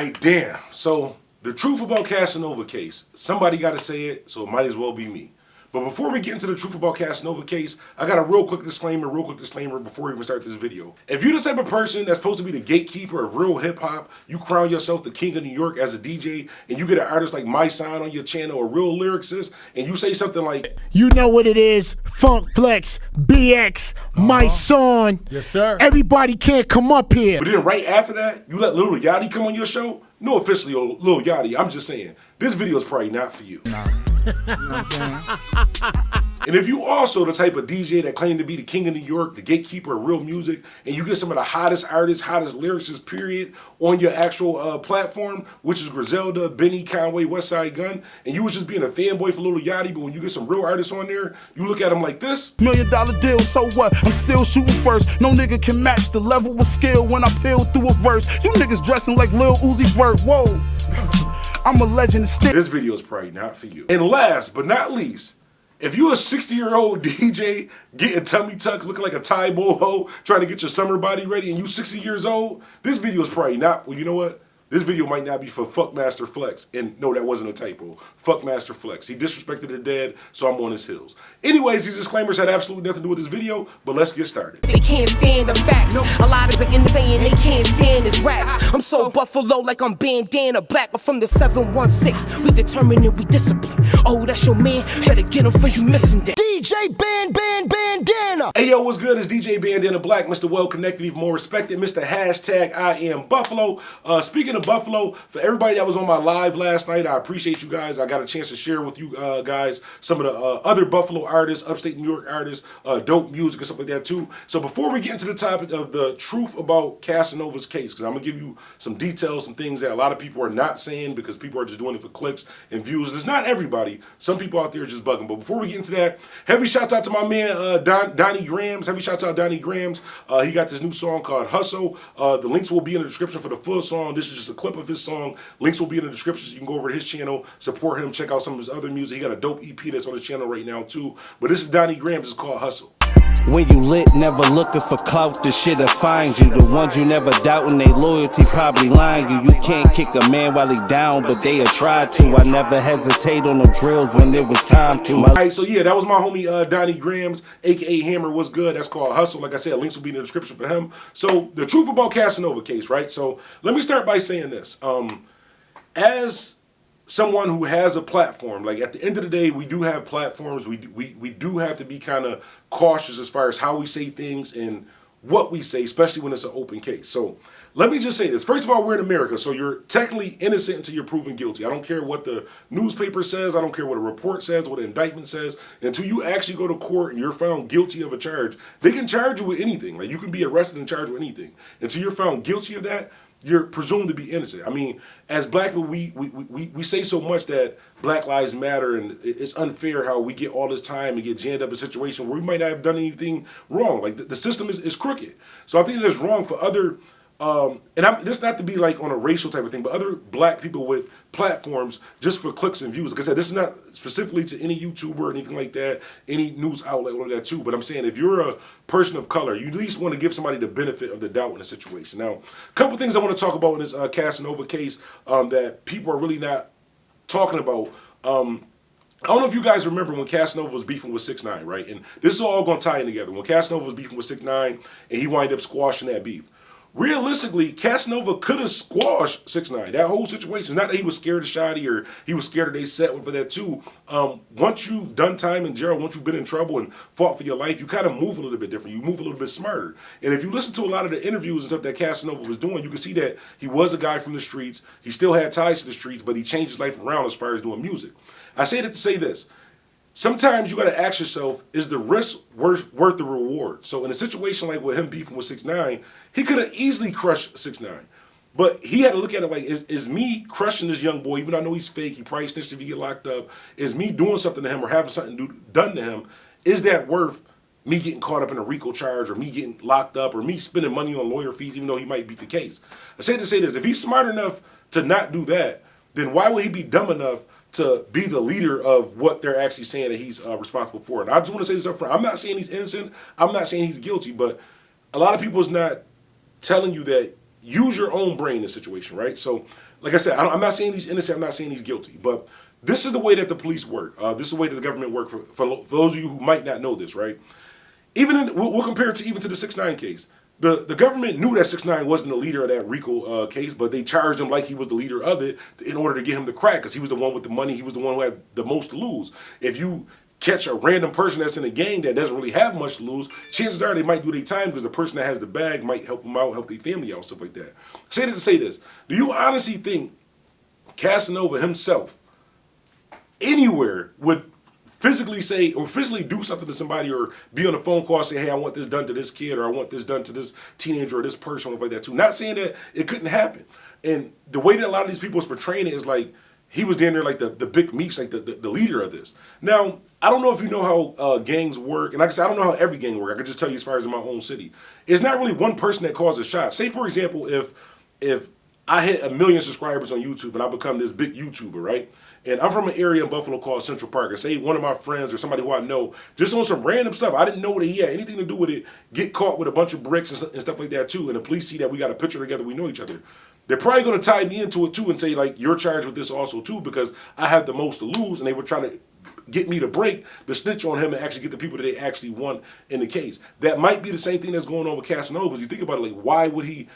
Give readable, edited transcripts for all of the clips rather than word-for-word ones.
Alright, damn. So, the truth about Casanova case. Somebody got to say it, so it might as well be me. But before we get into the truth about Casanova case, I got a real quick disclaimer before we even start this video. If you're the type of person that's supposed to be the gatekeeper of real hip-hop, you crown yourself the king of New York as a DJ, and you get an artist like My Sign on your channel, a real lyricist, and you say something like, you know what it is, Funk Flex, BX, My Son. Yes, sir. Everybody can't come up here. but then right after that, you let Lil Yachty come on your show? No, officially Lil Yachty, I'm just saying, this video is probably not for you. Nah. You know what I'm saying? And if you also the type of DJ that claim to be the king of New York, the gatekeeper of real music, and you get some of the hottest artists, hottest lyricists, period, on your actual platform, which is Griselda, Benny, Conway, Westside Gun, and you was just being a fanboy for Lil Yachty, but when you get some real artists on there, you look at them like this. $1 million deal, so what? I'm still shooting first. No nigga can match the level of skill when I peel through a verse. You niggas dressing like Lil Uzi Vert, whoa. I'm a legend still. This video is probably not for you. And last but not least, if you a 60-year-old DJ getting tummy tucks, looking like a Thai boho, trying to get your summer body ready, and you 60 years old, this video is probably not, well, you know what? This video might not be for Fuckmaster Flex. And no, that wasn't a typo. Fuckmaster Flex. He disrespected the dead, so I'm on his heels. Anyways, these disclaimers had absolutely nothing to do with this video, but let's get started. They can't stand the facts. A lot of are insane, they can't stand his raps. I'm so Buffalo like I'm Bandana, black from the 716. We determined and we discipline. Oh, that's your man, better get him for you missing that. DJ Bandana. Hey yo, what's good? It's DJ Bandana Black, Mr. Well Connected, even more respected, Mr. Hashtag IAmBuffalo. Speaking of Buffalo, for everybody that was on my live last night, I appreciate you guys. I got a chance to share with you guys some of the other Buffalo artists, upstate New York artists, dope music and stuff like that too. So before we get into the topic of the truth about Casanova's case, because I'm going to give you some details, some things that a lot of people are not saying because people are just doing it for clicks and views. And it's not everybody. Some people out there are just bugging. But before we get into that, heavy shouts out to my man Donnie Grams. Heavy shouts out Donnie Grams. He got this new song called Hustle. The links will be in the description for the full song. This is just a clip of his song. Links will be in the description so you can go over to his channel, support him, check out some of his other music. He got a dope EP that's on his channel right now too. But this is Donnie Grams. It's called Hustle. When you lit, never looking for clout, the shit'll find you. The ones you never doubting, they loyalty probably lying you. You can't kick a man while he down, but they'll try to. I never hesitate on the drills when it was time to. Alright, so yeah, that was my homie Donnie Grams, aka Hammer. What's good? That's called Hustle. Like I said, links will be in the description for him. So the truth about Casanova case, right? So let me start by saying this. As someone who has a platform, like at the end of the day, we do have platforms. We do have to be kind of cautious as far as how we say things and what we say, especially when it's an open case. So let me just say this. First of all, we're in America, so you're technically innocent until you're proven guilty. I don't care what the newspaper says. I don't care what a report says, what an indictment says. Until you actually go to court and you're found guilty of a charge, they can charge you with anything. Like you can be arrested and charged with anything. Until you're found guilty of that, you're presumed to be innocent. I mean, as black people, we say so much that Black Lives Matter, and it's unfair how we get all this time and get jammed up in a situation where we might not have done anything wrong. Like the system is crooked. So I think that's wrong for other, this not to be like on a racial type of thing, but other black people with platforms just for clicks and views. Like I said, this is not specifically to any YouTuber or anything like that, any news outlet or that too. But I'm saying if you're a person of color, you at least want to give somebody the benefit of the doubt in a situation. Now, a couple things I want to talk about in this Casanova case that people are really not talking about. I don't know if you guys remember when Casanova was beefing with 6ix9ine, right? And this is all going to tie in together. When Casanova was beefing with 6ix9ine and he wound up squashing that beef. Realistically, Casanova could have squashed 6ix9ine. That whole situation. Not that he was scared of Shotty or he was scared of they set for that too. Once you've done time in jail, once you've been in trouble and fought for your life, you kind of move a little bit different. You move a little bit smarter. And if you listen to a lot of the interviews and stuff that Casanova was doing, you can see that he was a guy from the streets. He still had ties to the streets, but he changed his life around as far as doing music. I say that to say this. Sometimes you got to ask yourself, is the risk worth the reward? So in a situation like with him beefing with 6ix9ine, he could have easily crushed 6ix9ine. But he had to look at it like, is me crushing this young boy, even though I know he's fake, he probably snitched if he get locked up, is me doing something to him or having something done to him, is that worth me getting caught up in a RICO charge or me getting locked up or me spending money on lawyer fees even though he might beat the case? I say to say this, if he's smart enough to not do that, then why would he be dumb enough to be the leader of what they're actually saying that he's responsible for? And I just want to say this up front. I'm not saying he's innocent. I'm not saying he's guilty, but a lot of people is not telling you that use your own brain in this situation, right? So, like I said, I'm not saying he's innocent. I'm not saying he's guilty. But this is the way that the police work. This is the way that the government work. For those of you who might not know this, right? We'll compare it to even to the 6ix9ine case. The government knew that 6ix9ine wasn't the leader of that RICO case, but they charged him like he was the leader of it in order to get him the crack, because he was the one with the money. He was the one who had the most to lose. If you catch a random person that's in a gang that doesn't really have much to lose, chances are they might do their time because the person that has the bag might help them out, help their family out, stuff like that. Say this to say this. Do you honestly think Casanova himself anywhere would physically say or physically do something to somebody or be on a phone call and say, hey, I want this done to this kid or I want this done to this teenager or this person or like that too? Not saying that it couldn't happen. And the way that a lot of these people is portraying it is like he was down there like the big meech, like the leader of this. Now, I don't know if you know how gangs work, and like I said, I don't know how every gang works. I can just tell you as far as in my own city. It's not really one person that calls a shot. Say, for example, if I hit 1 million subscribers on YouTube and I become this big YouTuber, right? And I'm from an area in Buffalo called Central Park, and say one of my friends or somebody who I know, just on some random stuff, I didn't know that he had anything to do with it, get caught with a bunch of bricks and stuff like that too, and the police see that we got a picture together, we know each other. They're probably going to tie me into it too and say, like, you're charged with this also too because I have the most to lose, and they were trying to get me to break the snitch on him and actually get the people that they actually want in the case. That might be the same thing that's going on with Casanova, because you think about it, like, why would he?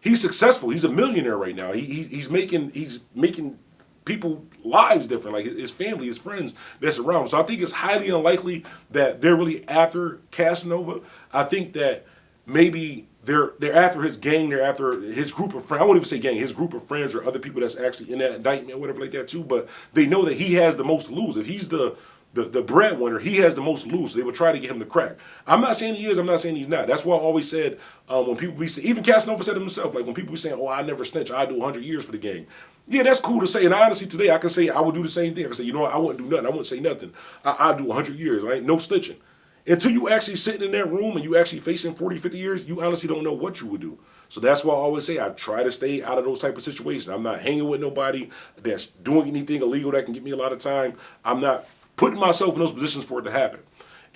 He's successful. He's a millionaire right now. He's making people lives different, like his family, his friends that's around. So I think it's highly unlikely that they're really after Casanova. I think that maybe they're after his gang, they're after his group of friends. I won't even say gang, his group of friends or other people that's actually in that indictment or whatever like that too. But they know that he has the most to lose. If he's the breadwinner, he has the most to lose. So they would try to get him the crack. I'm not saying he is. I'm not saying he's not. That's why I always said when people be saying, even Casanova said it himself, like when people be saying, "Oh, I never snitch. I do 100 years for the gang." Yeah, that's cool to say. And honestly, today I can say I would do the same thing. I can say, you know what, I wouldn't do nothing. I wouldn't say nothing. I do 100 years. Right? No snitching. Until you actually sitting in that room and you actually facing 40, 50 years, you honestly don't know what you would do. So that's why I always say I try to stay out of those type of situations. I'm not hanging with nobody that's doing anything illegal that can get me a lot of time. I'm not putting myself in those positions for it to happen.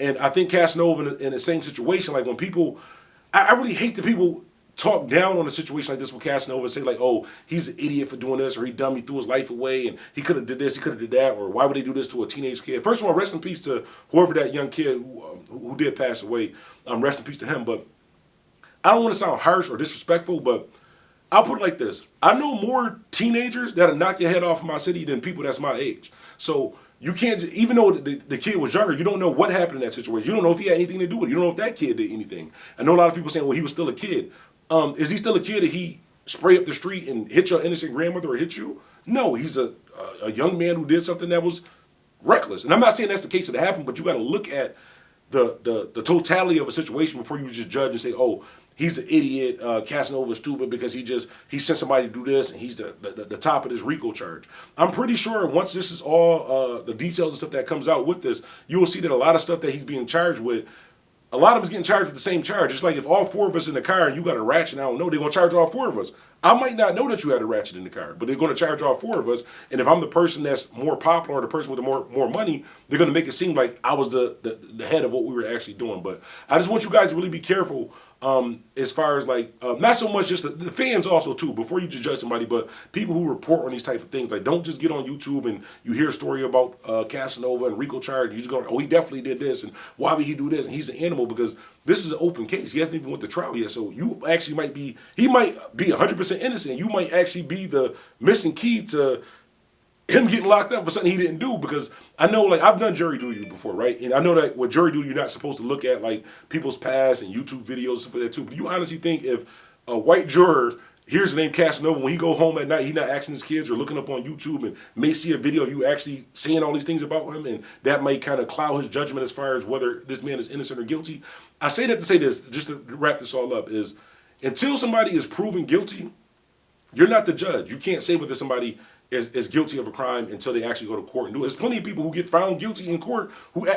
And I think Casanova in the same situation, like when people, I really hate that people talk down on a situation like this with Casanova and say like, oh, he's an idiot for doing this, or he dummy threw his life away, and he could have did this, he could have did that, or why would they do this to a teenage kid? First of all, rest in peace to whoever that young kid who did pass away. Rest in peace to him. But I don't want to sound harsh or disrespectful, but I'll put it like this. I know more teenagers that'll knock your head off in my city than people that's my age. So you can't, even though the kid was younger, you don't know what happened in that situation. You don't know if he had anything to do with it. You don't know if that kid did anything. I know a lot of people saying, well, he was still a kid. Is he still a kid if he spray up the street and hit your innocent grandmother or hit you? No, he's a young man who did something that was reckless. And I'm not saying that's the case that happened, but you got to look at the totality of a situation before you just judge and say, oh, he's an idiot, Casanova's stupid because he sent somebody to do this and he's the top of this RICO charge. I'm pretty sure once this is all the details and stuff that comes out with this, you will see that a lot of stuff that he's being charged with, a lot of them is getting charged with the same charge. It's like if all four of us in the car and you got a ratchet, I don't know, they're going to charge all four of us. I might not know that you had a ratchet in the car, but they're going to charge all four of us. And if I'm the person that's more popular or the person with the more money, they're going to make it seem like I was the head of what we were actually doing. But I just want you guys to really be careful as far as like, not so much just the fans also too, before you just judge somebody, but people who report on these types of things. Like, don't just get on YouTube and you hear a story about Casanova and RICO charge. You just go, oh, he definitely did this, and why would he do this? And he's an animal, because this is an open case. He hasn't even went to trial yet. So you actually he might be 100% innocent. You might actually be the missing key to him getting locked up for something he didn't do. Because I know, like, I've done jury duty before, right? And I know that with jury duty, you're not supposed to look at, like, people's past and YouTube videos and stuff like that, too. But do you honestly think if a white juror hears the name Casanova, when he go home at night, he's not asking his kids or looking up on YouTube and may see a video of you actually saying all these things about him, and that may kind of cloud his judgment as far as whether this man is innocent or guilty? I say that to say this, just to wrap this all up, is until somebody is proven guilty, you're not the judge. You can't say whether somebody is guilty of a crime until they actually go to court and do it. There's plenty of people who get found guilty in court who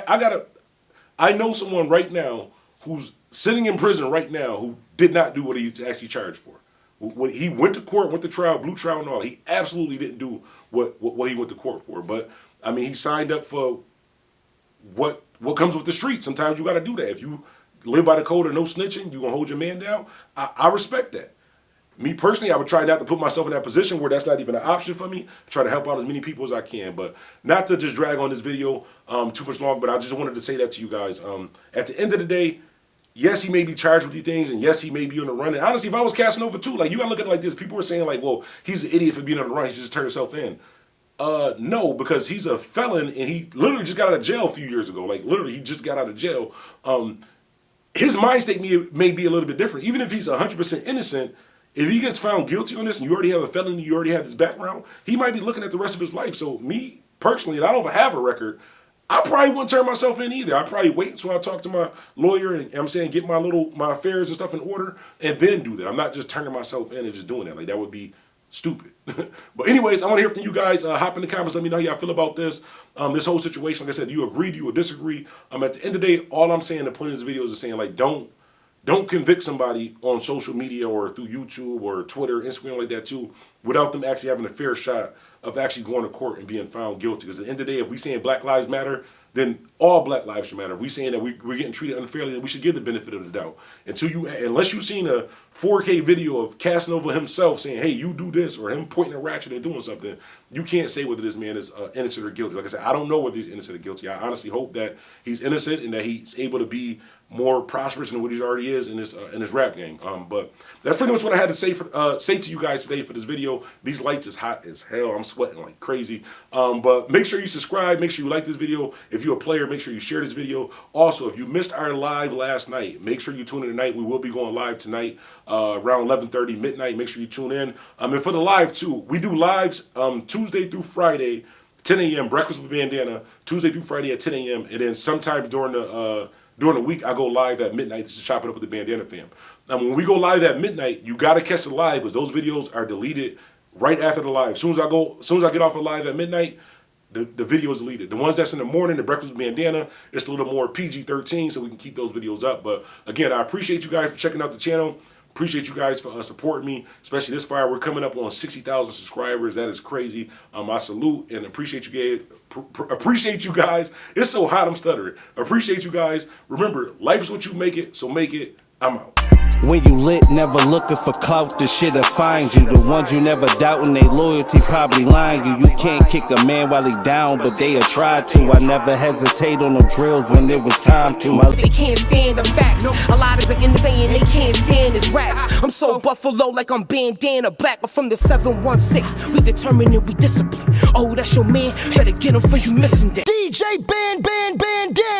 I know someone right now who's sitting in prison right now who did not do what he's actually charged for. When he went to court, went to trial, blue trial and all, he absolutely didn't do what he went to court for. But I mean, he signed up for what comes with the street. Sometimes you got to do that. If you live by the code of no snitching, you gonna hold your man down. I respect that. me personally, I would try not to put myself in that position where that's not even an option for me. I try to help out as many people as I can, but not to just drag on this video too much long, but I just wanted to say that to you guys. At the end of the day, yes, he may be charged with these things, and yes, he may be on the run. And honestly, if I was Casanova too, like, you gotta look at it like this. People were saying like, well, he's an idiot for being on the run. He should just turn himself in. No, because he's a felon, and he literally just got out of jail a few years ago. Like, literally, he just got out of jail. His mind state may be a little bit different. Even if he's 100% innocent, if he gets found guilty on this, and you already have a felony, you already have this background, he might be looking at the rest of his life. So me, personally, and I don't have a record, I probably wouldn't turn myself in either. I'd probably wait until I talk to my lawyer and get my affairs and stuff in order, and then do that. I'm not just turning myself in and just doing that. Like, that would be stupid. But anyways, I want to hear from you guys. Hop in the comments. Let me know how y'all feel about this. This whole situation. Like I said, do you agree? Do you disagree? At the end of the day, all I'm saying, the point of this video is saying, like, don't convict somebody on social media or through YouTube or Twitter, Instagram, like that too, without them actually having a fair shot of actually going to court and being found guilty. Because at the end of the day, if we saying Black Lives Matter, then all Black lives should matter. If we saying that we're getting treated unfairly, then we should give the benefit of the doubt. Unless you've seen a 4K video of Casanova himself saying, hey, you do this, or him pointing a ratchet and doing something, you can't say whether this man is innocent or guilty. Like I said, I don't know whether he's innocent or guilty. I honestly hope that he's innocent and that he's able to be more prosperous than what he already is in his rap game. But that's pretty much what I had to say to you guys today for this video. These lights is hot as hell. I'm sweating like crazy. But make sure you subscribe. Make sure you like this video. If you're a player, make sure you share this video. Also, if you missed our live last night, make sure you tune in tonight. We will be going live tonight around 11:30 midnight. Make ssure you tune in. And for the live too, we do lives Tuesday through Friday, 10 a.m. Breakfast with Bandana, Tuesday through Friday at 10 a.m. And then sometimes during the week, I go live at midnight to chop it up with the Bandana fam. Now, when we go live at midnight, you got to catch the live because those videos are deleted right after the live. As soon as I get off of live at midnight, the video is deleted. The ones that's in the morning, the Breakfast with Bandana, it's a little more PG-13, so we can keep those videos up. But again, I appreciate you guys for checking out the channel. Appreciate you guys for supporting me, especially this far. We're coming up on 60,000 subscribers. That is crazy. I salute and appreciate you guys. Appreciate you guys. It's so hot, I'm stuttering. Appreciate you guys. Remember, life's what you make it, so make it. I'm out. When you lit, never looking for clout, the shit'll find you. The ones you never doubting, they loyalty probably lying you. You can't kick a man while he down, but they'll try to. I never hesitate on no drills when it was time to. They can't stand the facts. A lot is insane, they can't stand his raps. I'm so Buffalo like I'm Bandana Black, but from the 716, we determined and we discipline. Oh, that's your man, better get him for you missing that. DJ Bandana.